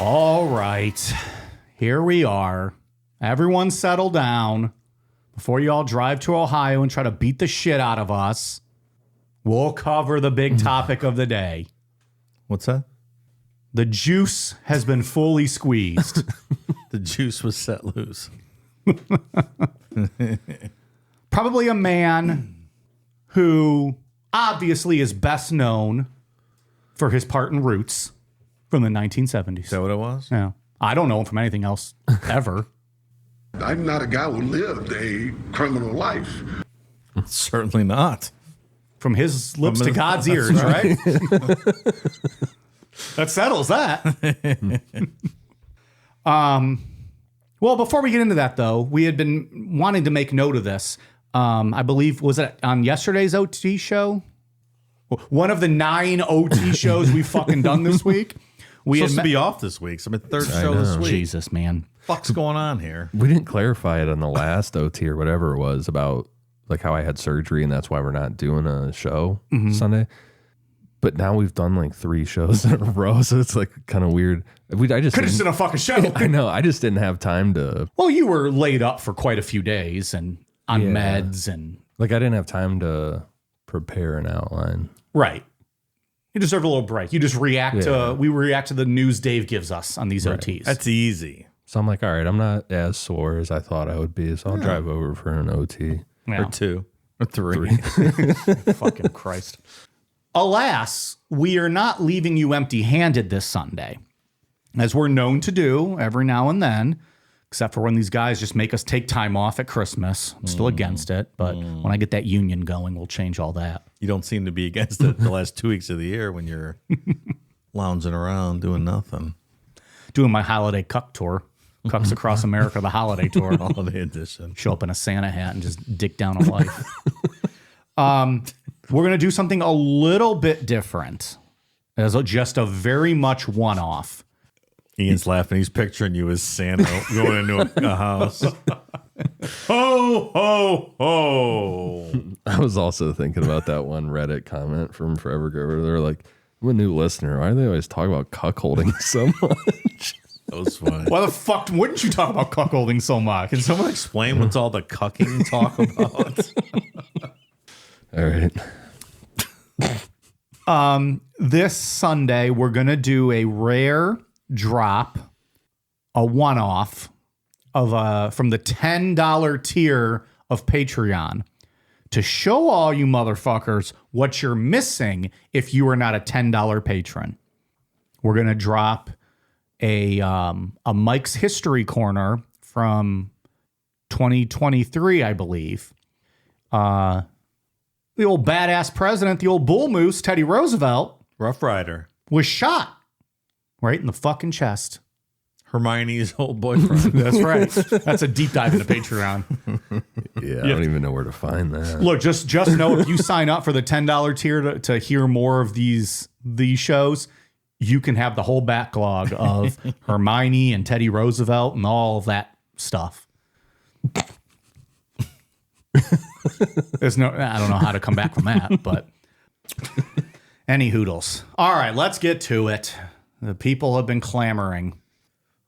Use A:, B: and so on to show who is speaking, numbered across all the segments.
A: All right. Here we are. Everyone settle down. Before you all drive to Ohio and try to beat the shit out of us, we'll cover the big topic of the day.
B: What's that?
A: The juice has been fully squeezed.
B: The juice was set loose.
A: Probably a man who obviously is best known for his part in Roots from the 1970s.
B: Is that what it was?
A: Yeah. I don't know him from anything else ever.
C: I'm not a guy who lived a criminal life.
B: Certainly not.
A: From his lips to God's ears, right? That settles that. Well, before we get into that, though, we had been wanting to make note of this. I believe, was it on yesterday's OT show? One of the 9 OT shows we've fucking done this week. We
B: Supposed to be off this week. So I'm at third show this week.
A: Jesus, man.
B: What's going on here?
D: We didn't clarify it on the last OT or whatever it was about like how I had surgery and that's why we're not doing a show Sunday. But now we've done like 3 shows in a row, so it's like kind of weird. I just
A: could have done a fucking show.
D: I know. I just didn't have time to.
A: Well, you were laid up for quite a few days and on meds and
D: like I didn't have time to prepare an outline.
A: Right. You deserve a little break. You just react to we react to the news Dave gives us on these OTs.
B: That's easy.
D: So I'm like, all right, I'm not as sore as I thought I would be, so I'll drive over for an OT.
A: Yeah.
B: Or 2 or 3.
A: Fucking Christ. Alas, we are not leaving you empty-handed this Sunday, as we're known to do every now and then, except for when these guys just make us take time off at Christmas. I'm still against it, but when I get that union going, we'll change all that.
B: You don't seem to be against it the last 2 weeks of the year when you're lounging around doing nothing.
A: Doing my holiday cuck tour. Cucks Across America, the holiday tour.
B: Holiday edition.
A: Show up in a Santa hat and just dick down a life. We're going to do something a little bit different. As just a very much one-off.
B: Ian's laughing. He's picturing you as Santa going into a house. Ho, ho, ho.
D: I was also thinking about that one Reddit comment from Forever Grover. They're like, I'm a new listener. Why do they always talk about cuckolding so much?
B: That was funny.
A: Why the fuck wouldn't you talk about cuckolding so much?
B: Can someone explain what's all the cucking talk about?
D: All right.
A: This Sunday, we're going to do a rare drop, a one-off of from the $10 tier of Patreon to show all you motherfuckers what you're missing if you are not a $10 patron. We're going to drop a Mike's History Corner from 2023, I believe. The old badass president, the old bull moose, Teddy Roosevelt,
B: Rough Rider,
A: was shot right in the fucking chest.
B: Hermione's old boyfriend.
A: That's right. That's a deep dive into Patreon.
D: Yeah, I don't even know where to find that.
A: Look, just know if you sign up for the $10 tier to hear more of these shows, you can have the whole backlog of Hermione and Teddy Roosevelt and all of that stuff. I don't know how to come back from that, but any hoodles. All right, let's get to it. The people have been clamoring.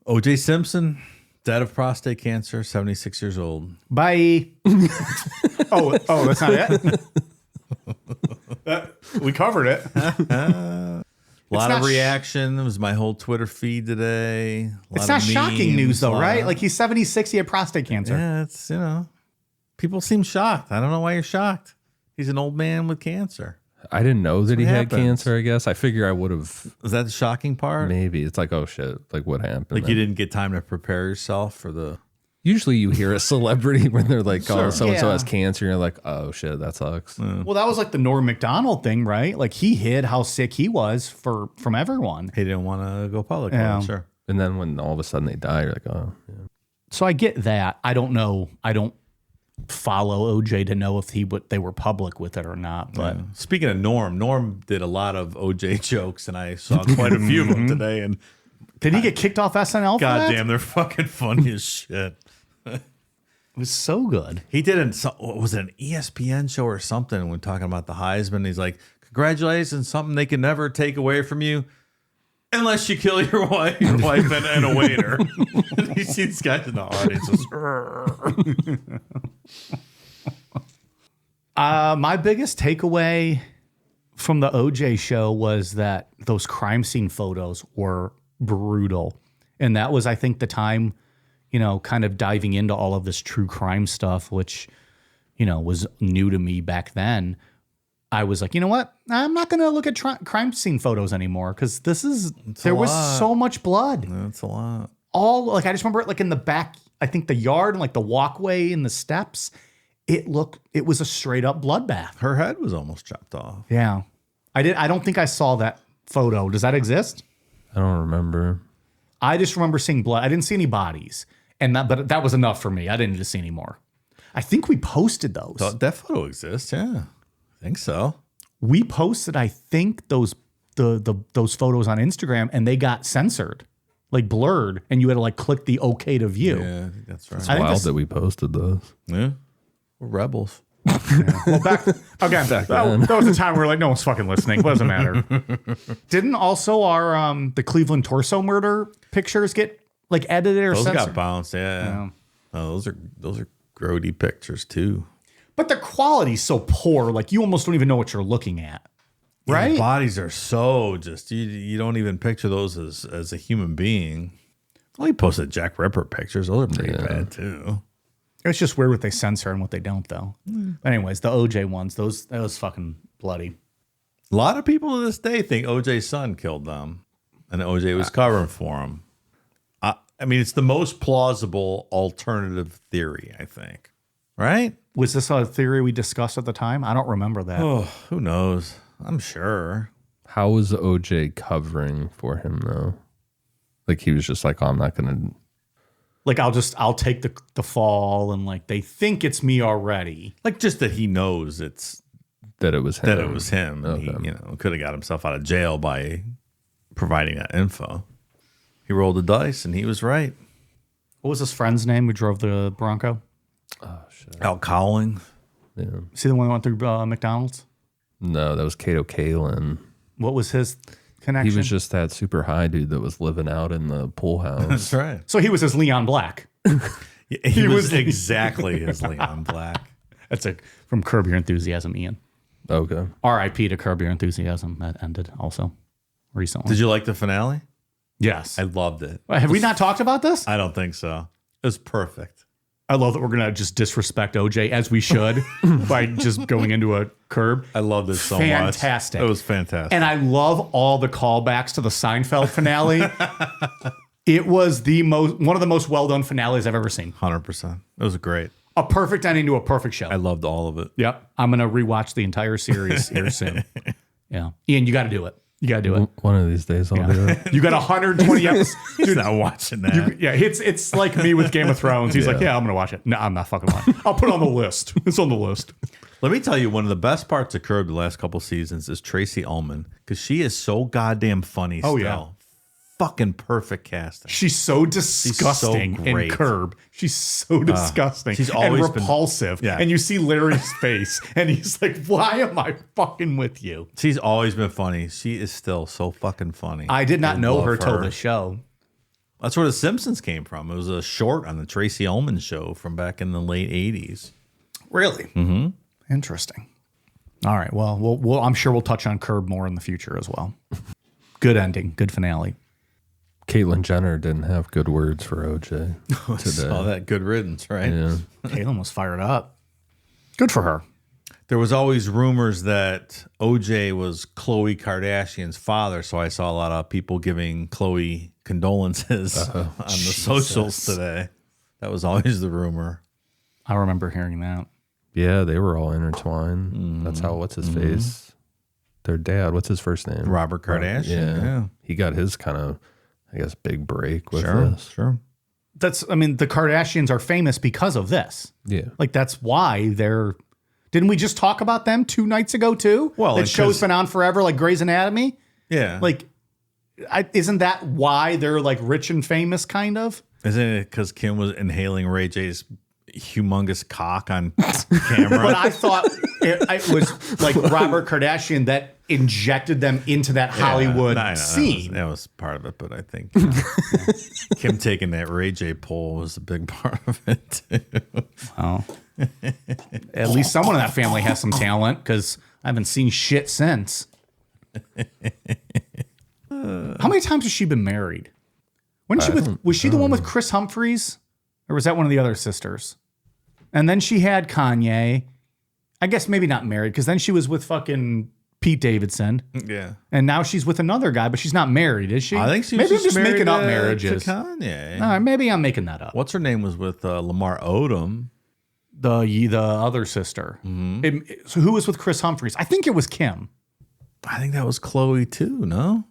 B: OJ Simpson, dead of prostate cancer, 76 years old.
A: Bye. Oh, that's not it? We covered it.
B: A lot of reaction. It was my whole Twitter feed today.
A: It's not shocking news, though, right? Like, he's 76, he had prostate cancer.
B: Yeah, it's, people seem shocked. I don't know why you're shocked. He's an old man with cancer.
D: I didn't know that he had
B: happens.
D: cancer, I guess. I figure I would have.
B: Is that the shocking part?
D: Maybe. It's like, oh, shit. Like, what happened?
B: Like, you didn't get time to prepare yourself for the...
D: Usually you hear a celebrity when they're like, oh, so-and-so
A: Yeah.
D: has cancer. And you're like, oh, shit, that sucks.
A: Well, that was like the Norm Macdonald thing, right? Like, he hid how sick he was from everyone.
B: He didn't want to go public.
A: Yeah.
B: Well, sure.
D: And then when all of a sudden they die, you're like, oh, yeah.
A: So I get that. I don't know. I don't follow OJ to know if they were public with it or not. But
B: Speaking of Norm did a lot of OJ jokes, and I saw quite a few of them today. And
A: did he get kicked off SNL for that?
B: goddamn, they're fucking funny as shit.
A: It was so good.
B: He did was it an ESPN show or something when talking about the Heisman? He's like, congratulations, something they can never take away from you. Unless you kill your wife and a waiter. You see these guys in the audience.
A: My biggest takeaway from the OJ show was that those crime scene photos were brutal. And that was, I think, the time, kind of diving into all of this true crime stuff, which, was new to me back then. I was like, you know what? I'm not going to look at crime scene photos anymore because there was so much blood.
B: That's a lot.
A: I just remember it like in the back, I think the yard and like the walkway and the steps. It was a straight up bloodbath.
B: Her head was almost chopped off.
A: Yeah. I don't think I saw that photo. Does that exist?
D: I don't remember.
A: I just remember seeing blood. I didn't see any bodies. But that was enough for me. I didn't need to see any more. I think we posted those.
B: That photo exists, yeah. I think so.
A: We posted, I think, those photos on Instagram, and they got censored, like blurred, and you had to like click the OK to view.
B: Yeah, I think that's right.
D: It's wild that we posted those.
B: Yeah, we're rebels.
A: Well, back again, that was a time where like no one's fucking listening. What does it matter? Didn't also our the Cleveland torso murder pictures get like edited or
B: those
A: censored?
B: got bounced? Yeah. Oh, those are grody pictures too.
A: But the quality's so poor, like you almost don't even know what you're looking at. Right?
B: The bodies are so just you don't even picture those as a human being. Well, he posted Jack Ripper pictures. Those are pretty bad too.
A: It's just weird what they censor and what they don't, though. Anyways, the OJ ones, that was fucking bloody.
B: A lot of people to this day think OJ's son killed them, and OJ was covering for him. I mean, it's the most plausible alternative theory, I think. Right?
A: Was this a theory we discussed at the time? I don't remember that.
B: Oh, who knows? I'm sure.
D: How was OJ covering for him though? Like he was just like, oh, I'm not gonna.
A: Like I'll take the fall, and like they think it's me already.
B: Like just that he knows
D: that it was him.
B: That it was him. And
D: Okay.
B: he could have got himself out of jail by providing that info. He rolled the dice and he was right.
A: What was his friend's name who drove the Bronco?
D: Oh shit.
B: Al Cowling.
D: Yeah.
A: See the one who went through McDonald's?
D: No, that was Kato Kalin.
A: What was his connection?
D: He was just that super high dude that was living out in the pool house.
B: That's right.
A: So he was his Leon Black.
B: He was exactly his Leon Black.
A: That's from Curb Your Enthusiasm, Ian.
D: Okay.
A: R.I.P. to Curb Your Enthusiasm. That ended also recently.
B: Did you like the finale?
A: Yes.
B: I loved it.
A: Have we not talked about this?
B: I don't think so. It was perfect.
A: I love that we're going to just disrespect OJ as we should by just going into a Curb.
B: I love this so
A: Fantastic.
B: much. It was fantastic.
A: And I love all the callbacks to the Seinfeld finale. It was one of the most well done finales I've ever seen.
B: 100%. It was great.
A: A perfect ending to a perfect show.
B: I loved all of it.
A: Yep. I'm going to rewatch the entire series here soon. Yeah. Ian, you got to do it. You got to do it.
D: One of these days I'll do it.
A: You got 120 episodes.
B: He's not watching that.
A: It's like me with Game of Thrones. He's like, yeah, I'm going to watch it. No, I'm not fucking watching. I'll put it on the list. It's on the list.
B: Let me tell you, one of the best parts of Curb the last couple seasons is Tracy Ullman, because she is so goddamn funny still.
A: Yeah.
B: Fucking perfect casting.
A: She's so disgusting in
B: great.
A: Curb. She's so disgusting.
B: She's
A: and
B: always
A: repulsive.
B: Yeah.
A: And you see Larry's face, and he's like, why am I fucking with you?
B: She's always been funny. She is still so fucking funny.
A: I did not know
B: love
A: her till the show.
B: That's where The Simpsons came from. It was a short on the Tracy Ullman show from back in the late 80s.
A: Really? Mm-hmm. Interesting. All right. Well, I'm sure we'll touch on Curb more in the future as well. Good ending. Good finale.
D: Caitlyn Jenner didn't have good words for OJ today.
B: All that good riddance, right?
D: Yeah.
A: Caitlyn was fired up. Good for her.
B: There was always rumors that OJ was Khloe Kardashian's father, so I saw a lot of people giving Khloe condolences on the socials today. That was always the rumor.
A: I remember hearing that.
D: Yeah, they were all intertwined. That's how, what's his face? Their dad, what's his first name?
B: Robert Kardashian. Yeah.
D: He got his kind of, I guess, big break with this.
B: Sure.
A: The Kardashians are famous because of this.
D: Yeah.
A: Like, that's why they're... Didn't we just talk about them 2 nights ago, too?
B: Well,
A: that
B: like,
A: show's been on forever, like Grey's Anatomy?
B: Yeah.
A: Like, isn't that why they're, like, rich and famous, kind of?
B: Isn't it because Kim was inhaling Ray J's humongous cock on camera?
A: But I thought it was, like, Robert Kardashian that injected them into that Hollywood scene.
B: That was part of it, but I think Kim taking that Ray J poll was a big part of it too.
A: Well, at least someone in that family has some talent, because I haven't seen shit since. How many times has she been married? When she was she the one with Chris Humphries, or was that one of the other sisters? And then she had Kanye. I guess maybe not married, because then she was with fucking Pete Davidson.
B: Yeah.
A: And now she's with another guy, but she's not married, is she?
B: I think she was
A: maybe I'm just
B: married
A: making up marriages.
B: to Kanye.
A: All right, maybe I'm making that up.
B: What's her name was with Lamar Odom.
A: The other sister. So who was with Chris Humphries? I think it was Kim.
B: I think that was Chloe too, no?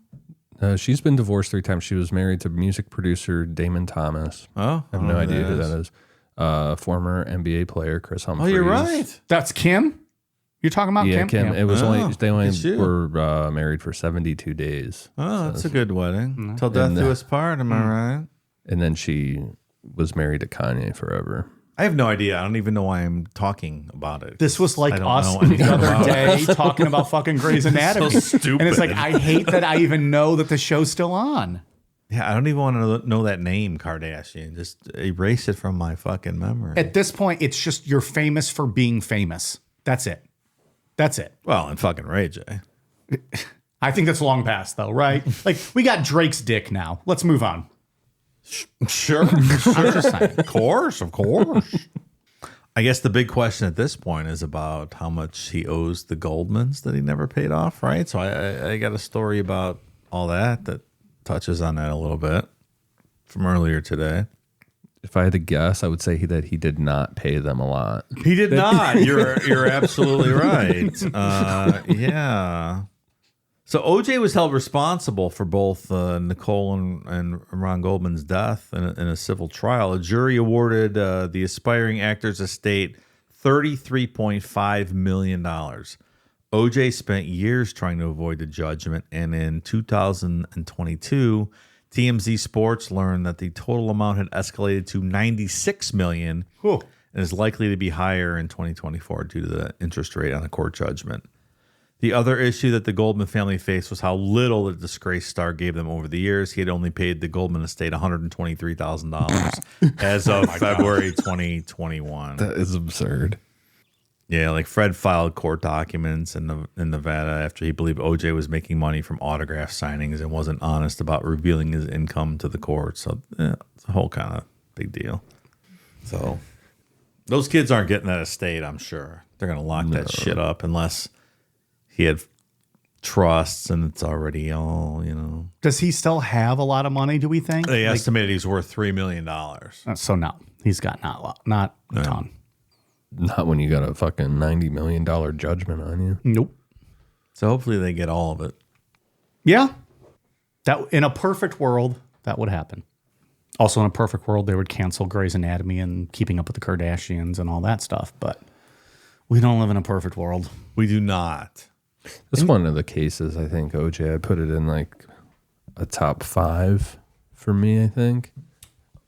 D: She's been divorced 3 times. She was married to music producer Damon Thomas.
B: Oh,
D: I have no idea who that is. Former NBA player Chris Humphries.
B: Oh, you're right.
A: That's Kim? You're talking about Kim?
D: Kim. It was they only
B: it's you.
D: were married for 72 days.
B: Oh, that's a good wedding. Till death do us part, am I right?
D: And then she was married to Kanye forever.
B: I have no idea. I don't even know why I'm talking about it.
A: This was like
B: I don't
A: us
B: know anything
A: the other
B: about
A: day talking about fucking Grey's Anatomy.
B: So stupid.
A: And it's like, I hate that I even know that the show's still on.
B: Yeah, I don't even want to know that name, Kardashian. Just erase it from my fucking memory.
A: At this point, it's just you're famous for being famous. That's it. That's it.
B: Well, and fucking Ray J.
A: I think that's long past, though, right? Like, we got Drake's dick now. Let's move on.
B: Sure.
A: I'm just saying.
B: Of course. I guess the big question at this point is about how much he owes the Goldmans that he never paid off, right? So I got a story about all that touches on that a little bit from earlier today.
D: If I had to guess, I would say that he did not pay them a lot.
B: He did not. You're absolutely right. Yeah. So OJ was held responsible for both Nicole and Ron Goldman's death in a civil trial. A jury awarded the aspiring actor's estate $33.5 million. OJ spent years trying to avoid the judgment, and in 2022, TMZ Sports learned that the total amount had escalated to $96 million and is likely to be higher in 2024 due to the interest rate on the court judgment. The other issue that the Goldman family faced was how little the disgraced star gave them over the years. He had only paid the Goldman estate $123,000 as of February 2021.
D: That is absurd.
B: Yeah, like Fred filed court documents in Nevada after he believed OJ was making money from autograph signings and wasn't honest about revealing his income to the court. So it's a whole kind of big deal. So those kids aren't getting that estate, I'm sure. They're going to lock that shit up unless he had trusts and it's already all,
A: Does he still have a lot of money, do we think?
B: They estimated he's worth $3 million.
A: So no, he's got not a ton.
D: Not when you got a fucking $90 million judgment on you.
A: Nope.
B: So hopefully they get all of it.
A: Yeah. That in a perfect world, that would happen. Also in a perfect world, they would cancel Grey's Anatomy and Keeping Up with the Kardashians and all that stuff. But we don't live in a perfect world.
B: We do not.
D: That's one of the cases, I think, OJ, I put it in like a top 5 for me, I think.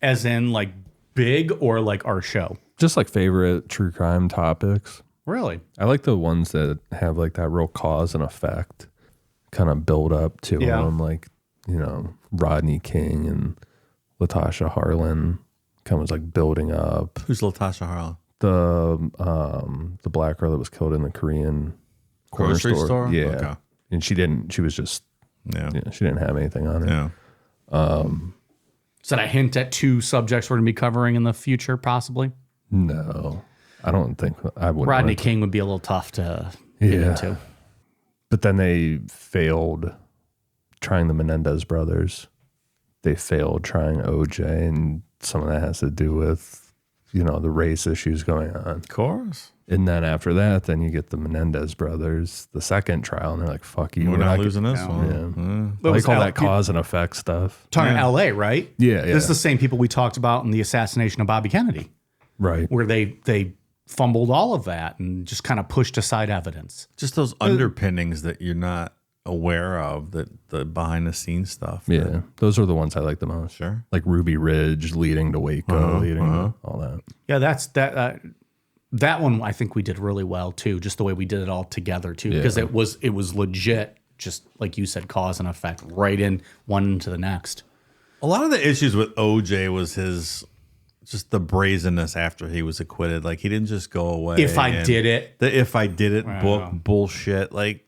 A: As in like big or like our show?
D: Just like favorite true crime topics.
A: Really?
D: I like the ones that have like that real cause and effect kind of build up to them. Like, Rodney King and Latasha Harlan kind of was like building up.
B: Who's Latasha Harlan?
D: The black girl that was killed in the Korean corner
B: Grocery store?
D: Yeah.
B: Okay.
D: And she was just, she didn't have anything on her.
B: Yeah.
A: Is that a hint at 2 subjects we're going to be covering in the future, possibly?
D: No, I don't think I would.
A: Rodney King would be a little tough to get into.
D: But then they failed trying the Menendez brothers. They failed trying OJ, and some of that has to do with, the race issues going on.
B: Of course.
D: And then after that, then you get the Menendez brothers, the second trial, and they're like, fuck you.
B: We're not losing this one.
D: Yeah. Like all that cause and effect stuff.
A: Talking L.A., right?
D: Yeah.
A: This is the same people we talked about in the assassination of Bobby Kennedy.
D: Right.
A: Where they fumbled all of that and just kind of pushed aside evidence.
B: Just those underpinnings that you're not aware of, the behind the scenes stuff.
D: Yeah. Those are the ones I like the most.
B: Sure.
D: Like Ruby Ridge leading to Waco, leading to all that.
A: Yeah, that's that. That one I think we did really well too, just the way we did it all together too, because it was legit, just like you said, cause and effect, right in one into the next.
B: A lot of the issues with OJ was just the brazenness after he was acquitted. Like he didn't just go away.
A: If I did it,
B: book bullshit. Like,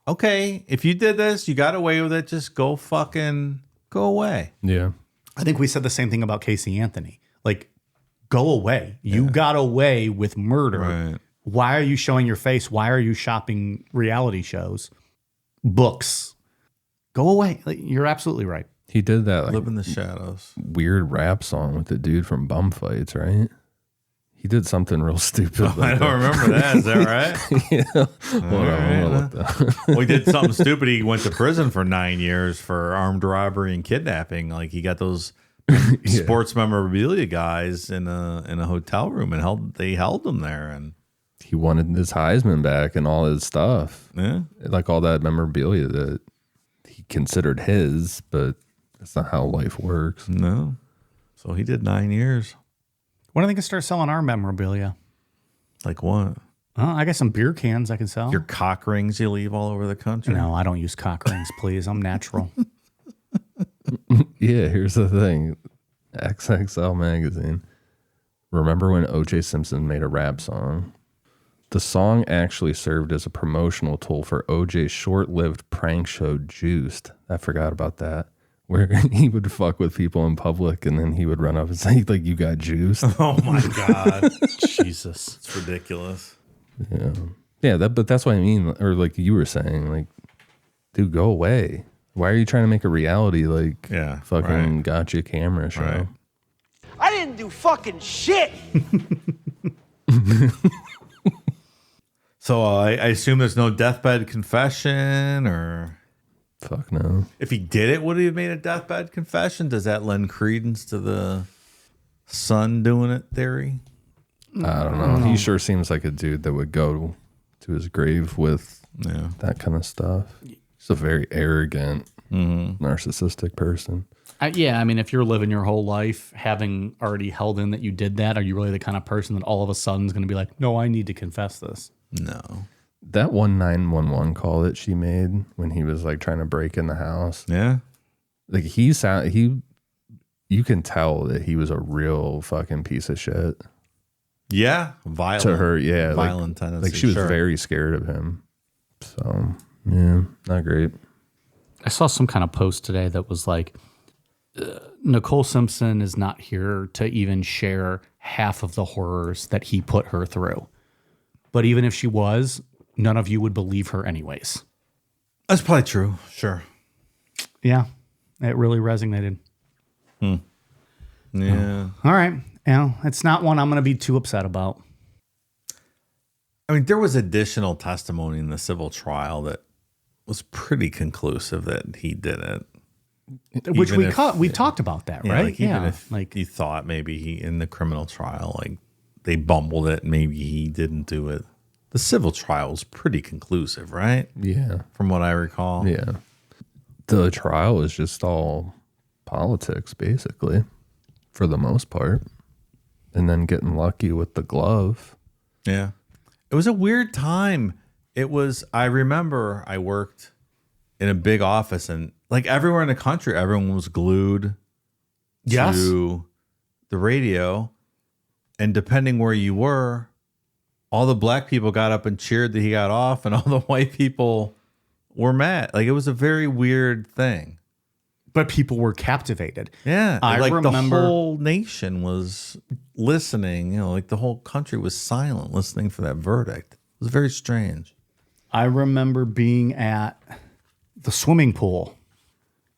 B: okay, if you did this, you got away with it. Just go away.
D: Yeah.
A: I think we said the same thing about Casey Anthony. Like, go away. You got away with murder.
B: Right.
A: Why are you showing your face? Why are you shopping reality shows, books? Go away. Like, you're absolutely right.
D: He did that like
B: Live in the shadows.
D: weird rap song with the dude from Bum Fights, right? He did something real stupid.
B: I don't remember that. Is that right? Well, he did something stupid. He went to prison for 9 years for armed robbery and kidnapping. Like he got those sports memorabilia guys in a hotel room and they held him there, and
D: he wanted his Heisman back and all his stuff.
B: Yeah,
D: like all that memorabilia that he considered his, but that's not how life works.
B: no. So he did 9 years.
A: When are they going to start selling our memorabilia?
B: Like what?
A: I got some beer cans I can sell.
B: Your cock rings you leave all over the country?
A: No, I don't use cock rings, please. I'm natural.
D: Yeah, here's the thing. XXL magazine. Remember when OJ Simpson made a rap song? The song actually served as a promotional tool for OJ's short-lived prank show Juiced. I forgot about that. Where he would fuck with people in public and then he would run up and say, like, you got juiced.
B: Oh my God. Jesus. It's ridiculous.
D: Yeah. Yeah, but that's what I mean. Or like you were saying, like, dude, go away. Why are you trying to make a reality like fucking gotcha camera show?
B: Right.
E: I didn't do fucking shit.
B: So I assume there's no deathbed confession, or
D: Fuck no.
B: if he did it, would he have made a deathbed confession? Does that lend credence to the son doing it theory?
D: I don't know. He sure seems like a dude that would go to his grave with that kind of stuff. He's a very arrogant, narcissistic person.
A: Yeah, I mean, if you're living your whole life having already held in that you did that, are you really the kind of person that all of a sudden is going to be like, no, I need to confess this?
B: No.
D: That 911 call that she made when he was like trying to break in the house.
B: Yeah.
D: Like you can tell that he was a real fucking piece of shit.
B: Yeah. Violent.
D: To her, yeah.
B: Violent tendencies.
D: Like she was very scared of him. So, yeah, not great.
A: I saw some kind of post today that was like, Nicole Simpson is not here to even share half of the horrors that he put her through. But even if she was, none of you would believe her anyways.
B: That's probably true. Sure.
A: Yeah, it really resonated.
B: Yeah.
A: All right. It's not one I'm going to be too upset about.
B: I mean, there was additional testimony in the civil trial that was pretty conclusive that he did it.
A: Which we talked about that, right?
B: Like even if you thought maybe he in the criminal trial, like they bumbled it, maybe he didn't do it. The civil trial was pretty conclusive, right?
D: Yeah.
B: From what I recall.
D: Yeah. The trial is just all politics, basically, for the most part. And then getting lucky with the glove.
B: Yeah. It was a weird time. I remember I worked in a big office and like everywhere in the country, everyone was glued to the radio. And depending where you were, all the black people got up and cheered that he got off and all the white people were mad. Like it was a very weird thing.
A: But people were captivated.
B: Yeah.
A: I remember
B: the whole nation was listening, like the whole country was silent listening for that verdict. It was very strange.
A: I remember being at the swimming pool.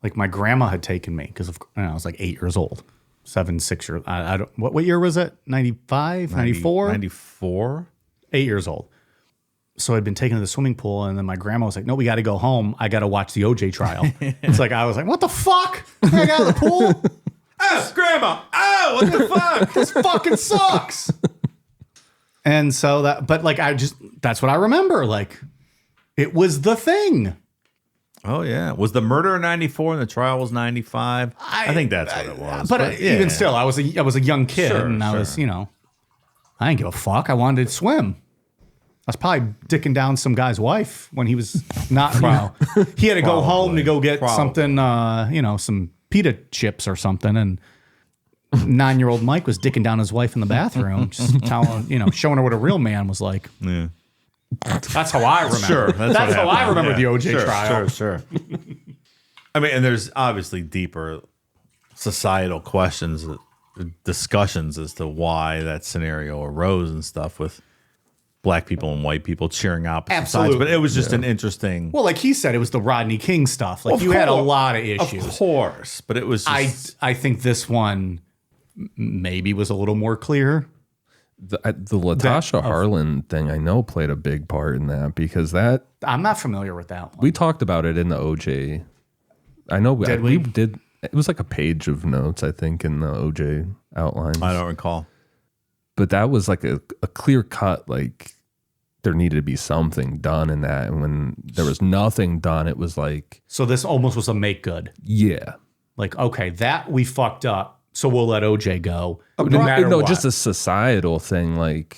A: Like my grandma had taken me because I was like 8 years old, 6 years. I don't. What year was it? 95, 94?
B: 94.
A: 8 years old. So I'd been taken to the swimming pool, and then my grandma was like, "No, we got to go home. I got to watch the OJ trial." It's like I was like, "What the fuck? I got out of the pool."
B: Oh, grandma! Oh, what the fuck?
A: This fucking sucks. And so that's what I remember. Like, it was the thing.
B: Oh yeah, was the murder in 94 and the trial was 95? I think that's what it was.
A: But even still, I was a young kid, and I was, I didn't give a fuck. I wanted to swim. I was probably dicking down some guy's wife when he was not, he had to go home to go get something, some pita chips or something. And 9-year-old Mike was dicking down his wife in the bathroom, just telling, showing her what a real man was like.
B: Yeah.
A: That's how I remember.
B: Sure.
A: That's how I remember the OJ trial.
B: Sure. I mean, and there's obviously deeper societal questions, discussions as to why that scenario arose and stuff with black people and white people cheering opposite sides. But it was just an interesting.
A: Well, like he said, it was the Rodney King stuff. Like you had a lot of issues.
B: Of course. But it was just,
A: I think this one maybe was a little more clear.
D: The Latasha Harlan thing, I know, played a big part in that because
A: I'm not familiar with that one.
D: We talked about it in the OJ. I know we did. It was like a page of notes, I think, in the OJ outlines.
B: I don't recall.
D: But that was like a clear cut, like there needed to be something done in that. And when there was nothing done, it was like.
A: So this almost was a make good.
D: Yeah.
A: Like, okay, that we fucked up, so we'll let OJ go. No matter what.
D: Just a societal thing. Like,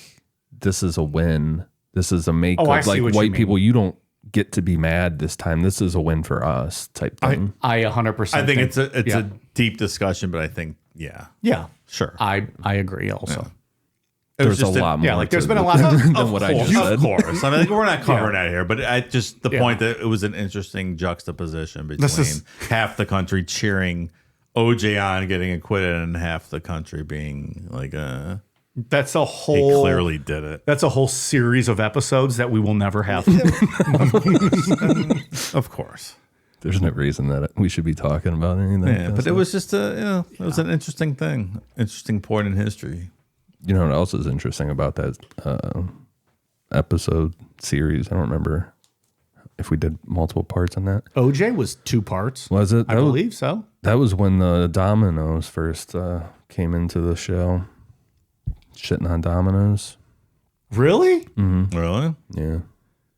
D: this is a win. This is a make good. Like, white people, you don't get to be mad this time. This is a win for us type thing.
A: I 100%.
B: I think it's a deep discussion, but I think, yeah. Sure.
A: I agree also.
B: Yeah.
D: There's a lot more.
A: Yeah, like there's been a lot
D: than what I just said.
B: Of course. I mean, we're not covering that here, but the point that it was an interesting juxtaposition between half the country cheering OJ on getting acquitted and half the country being like,
A: that's a whole.
B: He clearly did it.
A: That's a whole series of episodes that we will never have.
B: Of course.
D: There's no reason that we should be talking about anything.
B: Yeah, but it was just it was an interesting thing, interesting point in history.
D: You know what else is interesting about that episode series? I don't remember if we did multiple parts on that.
A: OJ was 2 parts.
D: Was it?
A: I believe so.
D: That was when the Dominoes first came into the show. Shitting on Dominoes.
A: Really?
D: Mm-hmm.
B: Really?
D: Yeah.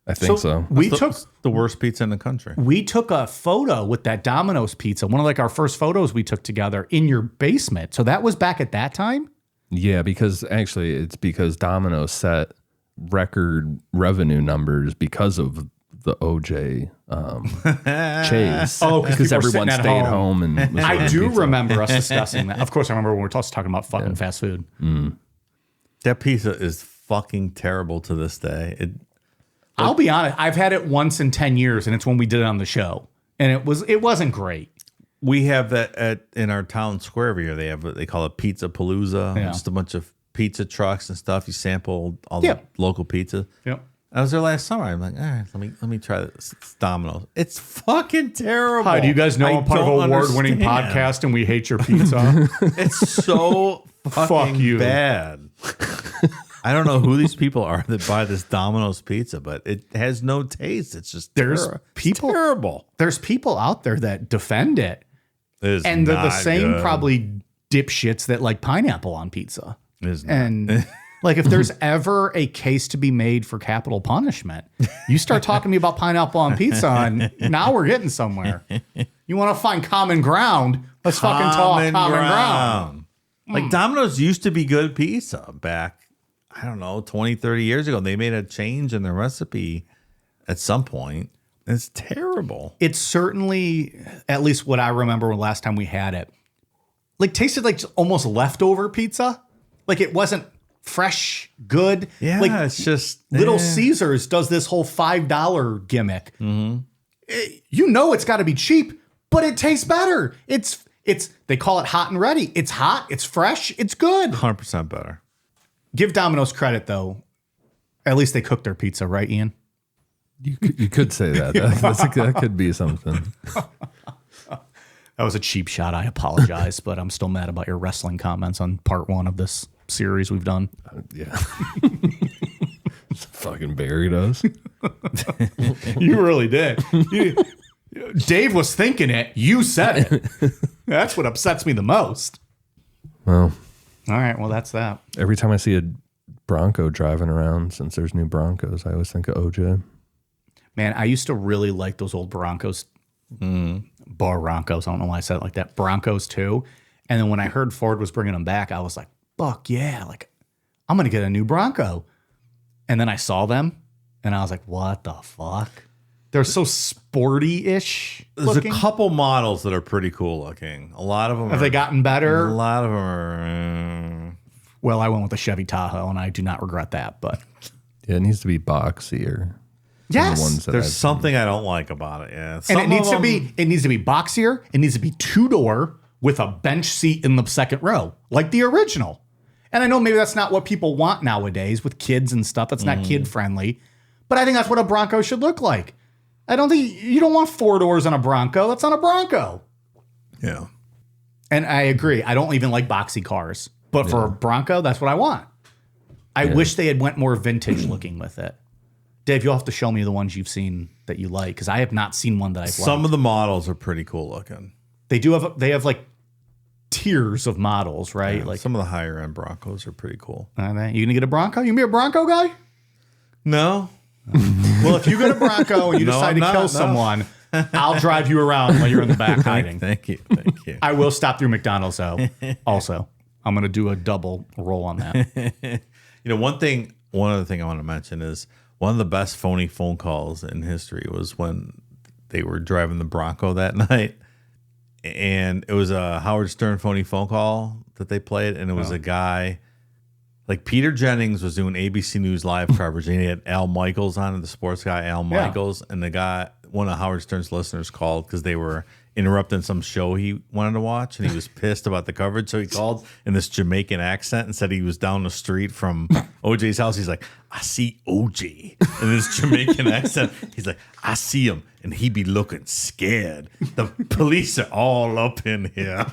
D: I think so.
A: We took
B: the worst pizza in the country.
A: We took a photo with that Domino's pizza, one of like our first photos we took together in your basement. So that was back at that time?
D: Yeah, because actually it's because Domino's set record revenue numbers because of the OJ chase.
A: Oh,
D: because everyone stayed home and was
A: I do
D: pizza.
A: remember us discussing that. Of course, I remember when we were talking about fucking fast food.
D: Mm.
B: That pizza is fucking terrible to this day.
A: I'll be honest. I've had it once in 10 years, and it's when we did it on the show, and it wasn't great.
B: We have that in our town square every year. They have what they call a Pizza Palooza.
A: Yeah.
B: Just a bunch of pizza trucks and stuff. You sample all the local pizza.
A: Yep.
B: I was there last summer. I'm like, all right, let me try this. It's Domino's. It's fucking terrible.
A: Hi, do you guys know I'm part of an award-winning podcast and we hate your pizza?
B: It's so fucking
A: you.
B: bad. I don't know who these people are that buy this Domino's pizza, but it has no taste. It's just terrible.
A: There's people out there that defend it.
B: And
A: they're the same probably dipshits that like pineapple on pizza. And like if there's ever a case to be made for capital punishment, you start talking to me about pineapple on pizza and now we're getting somewhere. You want to find common ground? Let's fucking talk common ground.
B: Like Domino's used to be good pizza back, I don't know, 20, 30 years ago. They made a change in the recipe at some point. It's terrible.
A: It's certainly, at least what I remember when last time we had it, like tasted like just almost leftover pizza. Like it wasn't fresh, good.
B: Yeah,
A: like,
B: it's just
A: Little Caesars does this whole $5 gimmick.
B: Mm-hmm.
A: You know it's got to be cheap, but it tastes better. It's they call it hot and ready. It's hot, it's fresh, it's good.
B: 100% better.
A: Give Domino's credit though. At least they cook their pizza, right, Ian?
D: You could say that. That could be something.
A: That was a cheap shot. I apologize, but I'm still mad about your wrestling comments on part 1 of this series we've done.
D: Yeah. Fucking buried us.
A: You really did. Dave was thinking it. You said it. That's what upsets me the most.
D: Well.
A: All right. Well, that's that.
D: Every time I see a Bronco driving around, since there's new Broncos, I always think of OJ.
A: Man, I used to really like those old Broncos. Broncos. I don't know why I said it like that. Broncos too. And then when I heard Ford was bringing them back, I was like, fuck yeah. Like, I'm going to get a new Bronco. And then I saw them and I was like, what the fuck? They're so sporty-ish
B: There's
A: looking.
B: a couple models that are pretty cool looking. A lot of them
A: Have they gotten better?
B: A lot of them are.
A: Well, I went with the Chevy Tahoe and I do not regret that, but
D: Yeah, it needs to be boxier.
A: yes.
D: The ones that
B: There's
D: I've
B: something I don't like about it. Yeah,
A: And
B: Some
A: it needs
B: of
A: to be boxier. It needs to be 2-door with a bench seat in the second row, like the original. And I know maybe that's not what people want nowadays with kids and stuff. That's not kid friendly. But I think that's what a Bronco should look like. I don't think you don't want 4 doors on a Bronco. That's not a Bronco.
B: Yeah.
A: And I agree. I don't even like boxy cars. But for a Bronco, that's what I want. I wish they had went more vintage looking with it. Dave, you'll have to show me the ones you've seen that you like, because I have not seen one that I've liked.
B: Some of the models are pretty cool looking.
A: They have like tiers of models, right?
B: Yeah,
A: Like,
B: some of the higher end Broncos are pretty cool.
A: are they? You gonna get a Bronco? You gonna be a Bronco guy?
B: No.
A: Well, if you get a Bronco and you
B: No,
A: decide
B: I'm
A: to
B: not,
A: kill
B: no.
A: someone, I'll drive you around while you're in the back hiding.
B: Thank you. Thank you.
A: I will stop through McDonald's though. Also, I'm gonna do a double roll on that.
B: One other thing I want to mention is one of the best phony phone calls in history was when they were driving the Bronco that night. And it was a Howard Stern phony phone call that they played. And it was a guy, like Peter Jennings was doing ABC News live coverage. And he had Al Michaels on, the sports guy, Al Michaels. And the guy, one of Howard Stern's listeners called because they were interrupting some show he wanted to watch. And he was pissed about the coverage. So he called in this Jamaican accent and said he was down the street from OJ's house. He's like, I see OJ. In this Jamaican accent, he's like, I see him. And he be looking scared. The police are all up in here.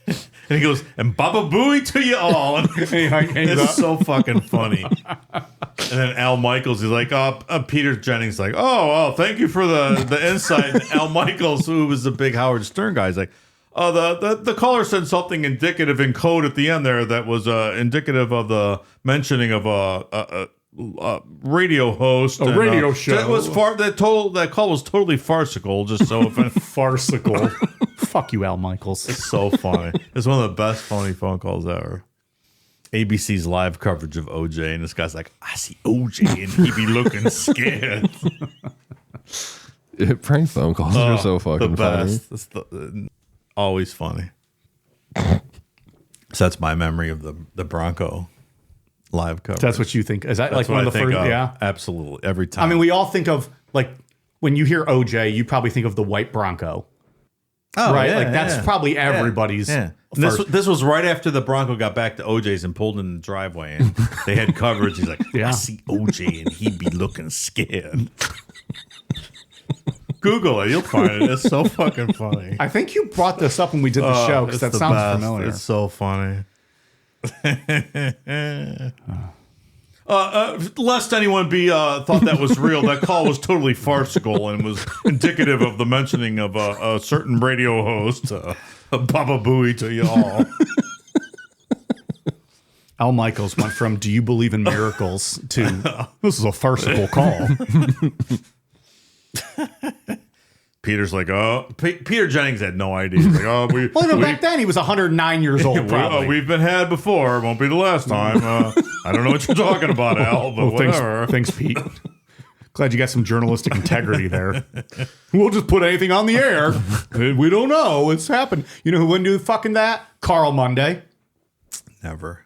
B: And he goes, and Baba Booey to you all. And it's so fucking funny. And then Al Michaels is like, Peter Jennings like, thank you for the insight. And Al Michaels, who was the big Howard Stern guy, is like, the caller said something indicative in code at the end there that was indicative of the mentioning of a radio host,
A: radio show.
B: That was that call was totally farcical. Just so
A: Farcical. Fuck you, Al Michaels.
B: It's so funny. It's one of the best phony phone calls ever. ABC's live coverage of OJ, and this guy's like, I see OJ, and he be looking scared.
D: Prank phone calls are so fucking
B: the
D: funny.
B: best. It's always funny. So that's my memory of the Bronco live coverage.
A: That's what you think. Is that
B: That's
A: like one
B: what
A: of the
B: I think
A: first?
B: of,
A: Yeah.
B: absolutely. Every time.
A: I mean, we all think of, like, when you hear OJ, you probably think of the white Bronco.
B: oh,
A: Right?
B: yeah,
A: Like, that's
B: yeah.
A: probably everybody's.
B: Yeah.
A: first-
B: This was right after the Bronco got back to OJ's and pulled in the driveway, and they had coverage. He's like,
A: Yeah.
B: I see OJ, and he'd be looking scared. Google it, you'll find it. It's so fucking funny.
A: I think you brought this up when we did the show, because
B: It's
A: that
B: the
A: sounds
B: best.
A: familiar.
B: It's so funny. Lest anyone be thought that was real, that call was totally farcical and was indicative of the mentioning of a certain radio host, Baba Booey to you all.
A: Al Michaels went from "Do you believe in miracles" to "This is a farcical call."
B: Peter's like, Peter Jennings had no idea. He's like,
A: Well, even back then, he was 109 years old, probably.
B: we've been had before. Won't be the last time. I don't know what you're talking about, Al, but whatever.
A: Thanks, Pete. Glad you got some journalistic integrity there. We'll just put anything on the air. We don't know. It's happened. You know who wouldn't do fucking that? Carl Monday.
B: Never.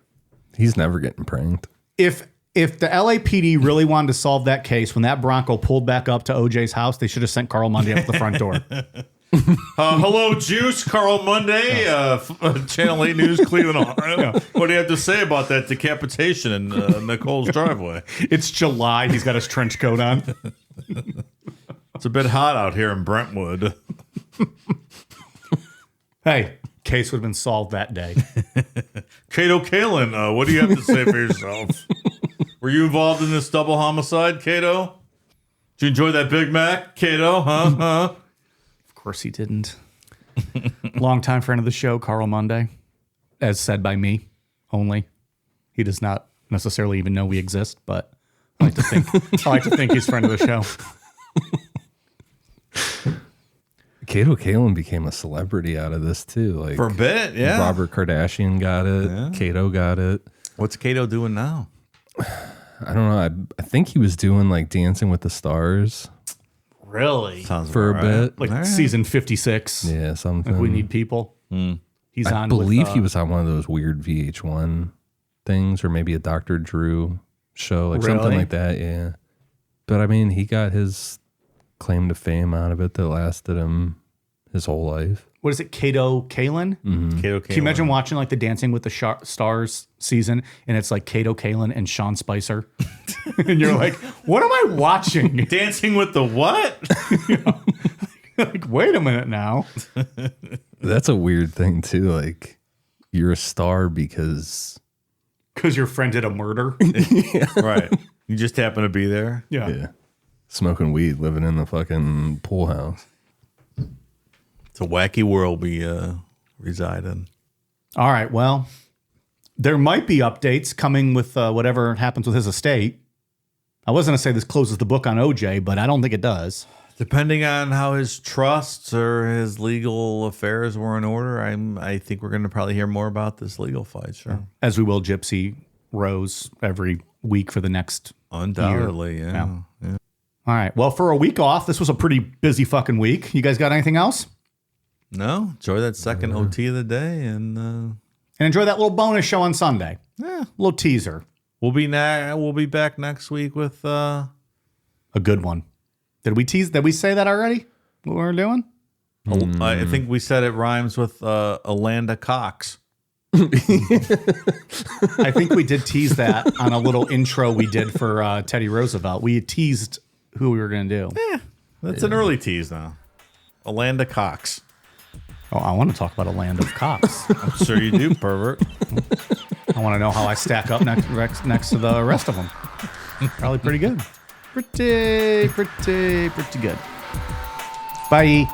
D: He's never getting pranked.
A: If the LAPD really wanted to solve that case, when that Bronco pulled back up to OJ's house, they should have sent Carl Monday up the front door.
B: Hello, Juice, Carl Monday, Channel 8 News, Cleveland, Ohio. What do you have to say about that decapitation in Nicole's driveway?
A: It's July. He's got his trench coat on.
B: It's a bit hot out here in Brentwood.
A: Hey, case would have been solved that day.
B: Cato Kalin, what do you have to say for yourself? Were you involved in this double homicide, Cato? Did you enjoy that Big Mac, Cato? Huh?
A: Of course he didn't. Longtime friend of the show, Carl Monday, as said by me only. He does not necessarily even know we exist, but I like to think he's friend of the show.
D: Kato Kalin became a celebrity out of this too. Like
B: For a bit, yeah.
D: Robert Kardashian got it.
B: Yeah.
D: Kato got it.
B: What's Kato doing now?
D: I don't know. I think he was doing like Dancing with the Stars
A: Really?
B: Sounds
D: for a
B: about right.
D: bit.
A: Like
B: All right.
A: season 56.
D: Yeah, something.
A: Like we need people. He's
D: I
A: on.
D: believe
A: with,
D: he was on one of those weird VH1 things, or maybe a Dr. Drew show, like something
A: Really?
D: like that. Yeah, but I mean, he got his claim to fame out of it that lasted him his whole life.
A: What is it? Kato Kalin?
B: Kato
A: Can you imagine watching like the Dancing with the Stars season, and it's like Kato Kalin and Sean Spicer, and you're like, "What am I watching?"
B: Dancing with the what?
A: Like, wait a minute now.
D: That's a weird thing too. Like, you're a star because
A: Because your friend did a murder.
B: Right. You just happen to be there.
D: yeah, smoking weed, living in the fucking pool house.
B: It's a wacky world we reside in.
A: All right. Well, there might be updates coming with whatever happens with his estate. I was going to say this closes the book on OJ, but I don't think it does.
B: Depending on how his trusts or his legal affairs were in order, I think we're going to probably hear more about this legal fight. Sure,
A: As we will Gypsy Rose every week for the next
B: undoubtedly.
A: year.
B: Yeah.
A: All right. Well, for a week off, this was a pretty busy fucking week. You guys got anything else?
B: No, enjoy that second OT of the day, and
A: And enjoy that little bonus show on Sunday.
B: yeah,
A: Little teaser.
B: we'll be back next week with
A: A good one. Did we say that already? What we're doing?
B: I think we said it rhymes with Alanda Cox.
A: I think we did tease that on a little intro we did for Teddy Roosevelt. We had teased who we were going to do.
B: That's an early tease now. Alanda Cox.
A: Oh, I want to talk about a land of cops.
B: I'm sure you do, pervert.
A: I want to know how I stack up next to the rest of them. Probably pretty good. Pretty good. Bye.